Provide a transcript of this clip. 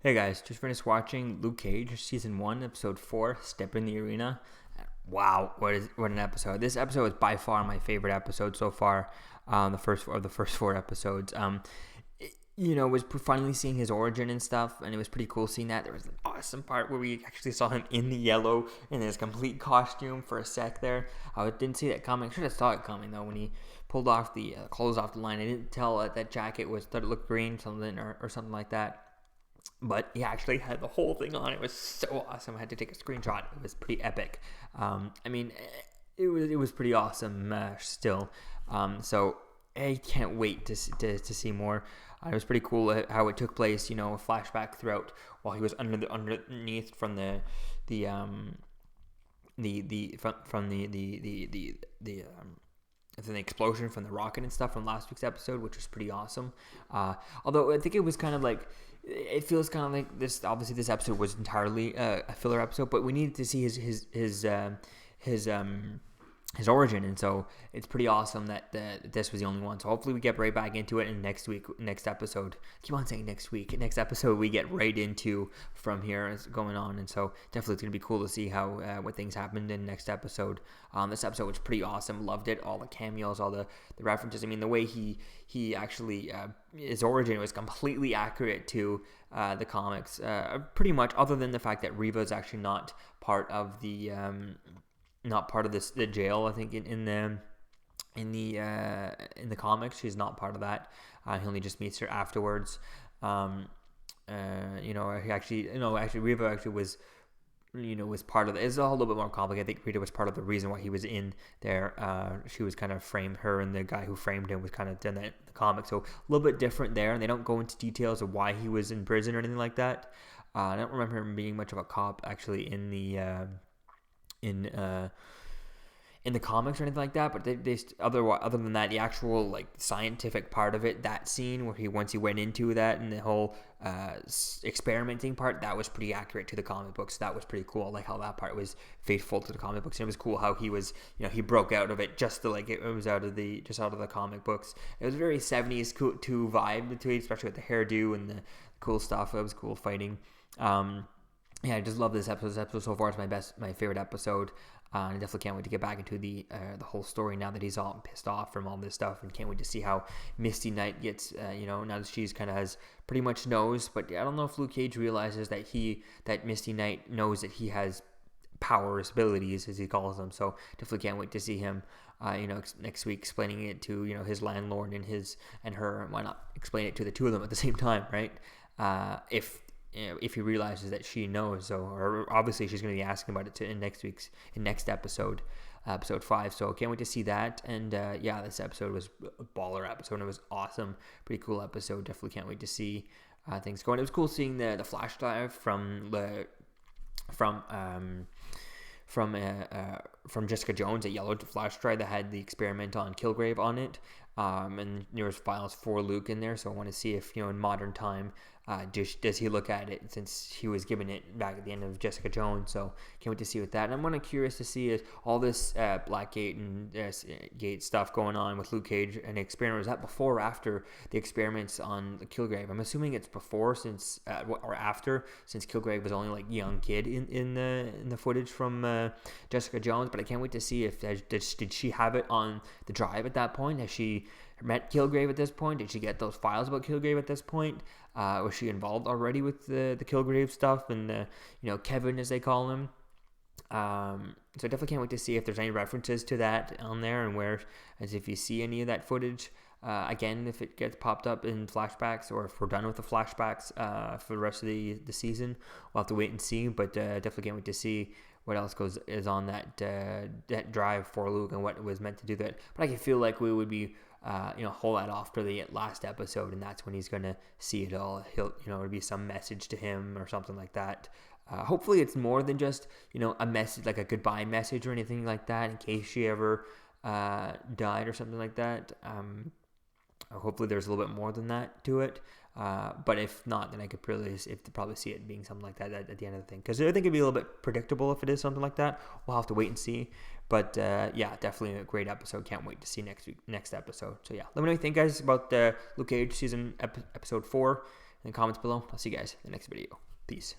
Hey guys, just finished watching Luke Cage season 1, episode 4, Step in the Arena. Wow, what an episode! This episode is by far my favorite episode so far. The first four episodes. Was finally seeing his origin and stuff, and it was pretty cool seeing that. There was an awesome part where we actually saw him in the yellow in his complete costume for a sec there. I didn't see that coming. Should have saw it coming though when he pulled off the clothes off the line. I didn't tell that jacket thought it looked green, or something like that. But he actually had the whole thing on. It was so awesome. I had to take a screenshot. It was pretty epic. It was pretty awesome still. So I can't wait to see more. It was pretty cool how it took place. A flashback throughout while he was underneath from the explosion from the rocket and stuff from last week's episode, which was pretty awesome. Although I think it was kind of like, it feels kind of like this. Obviously, this episode was entirely a filler episode, but we needed to see his origin, and so it's pretty awesome that this was the only one. So hopefully we get right back into it in next episode. I keep on saying next week. Next episode we get right into from here as going on, and so definitely it's gonna be cool to see how what things happened in the next episode. This episode was pretty awesome. Loved it. All the cameos, all the references. I mean, the way he actually his origin was completely accurate to the comics. Pretty much, other than the fact that Reva is actually not part of the the jail. I think in the comics, she's not part of that. He only just meets her afterwards. Reva actually was part of it. It's a little bit more complicated. I think Rita was part of the reason why he was in there. She was kind of framed, her and the guy who framed him was kind of done that in the comic. So a little bit different there, and they don't go into details of why he was in prison or anything like that. I don't remember him being much of a cop actually in the in the comics or anything like that, but they other than that, the actual like scientific part of it, that scene where once he went into that and the whole experimenting part, that was pretty accurate to the comic books. That was pretty cool. I like how that part was faithful to the comic books, and it was cool how he was, he broke out of it just to like it was out of the comic books. It was a very 70s cool vibe to it, especially with the hairdo and the cool stuff. It was cool fighting. I just love this episode. This episode so far is my favorite episode. I definitely can't wait to get back into the whole story now that he's all pissed off from all this stuff, and can't wait to see how Misty Knight gets, now that she's kind of has pretty much knows, but I don't know if Luke Cage realizes that Misty Knight knows that he has powers, abilities, as he calls them. So definitely can't wait to see him, next week explaining it to, his landlord and her, and why not explain it to the two of them at the same time, right? If he realizes that she knows, or obviously she's going to be asking about it in next episode, episode 5. So can't wait to see that. And this episode was a baller episode. It was awesome, pretty cool episode. Definitely can't wait to see things going. It was cool seeing the flash drive from Jessica Jones, a yellow flash drive that had the experiment on Kilgrave on it. And there was files for Luke in there, so I want to see if, in modern time, does he look at it, since he was given it back at the end of Jessica Jones. So can't wait to see with that. And I'm kind of curious to see if all this Blackgate and Gate stuff going on with Luke Cage and the experiment, was that before or after the experiments on the Kilgrave? I'm assuming it's before, since or after, since Kilgrave was only like young kid in the footage from Jessica Jones. But I can't wait to see if did she have it on the drive at that point? Has she met Kilgrave at this point? Did she get those files about Kilgrave at this point? Was she involved already with the Kilgrave stuff and Kevin, as they call him? So I definitely can't wait to see if there's any references to that on there, and if you see any of that footage. Again, if it gets popped up in flashbacks, or if we're done with the flashbacks for the rest of the season, we'll have to wait and see. But definitely can't wait to see what else is on that drive for Luke and what it was meant to do that. But I can feel like we would be hold that off for the last episode, and that's when he's gonna see it all. It'll be some message to him or something like that. Hopefully it's more than just a message, like a goodbye message or anything like that, in case she ever died or something like that. Hopefully there's a little bit more than that to it. But if not, then I could probably see it being something like that at the end of the thing. Because I think it'd be a little bit predictable if it is something like that. We'll have to wait and see. But definitely a great episode. Can't wait to see next episode. So let me know what you think, guys, about Luke Cage season episode 4. in the comments below. I'll see you guys in the next video. Peace.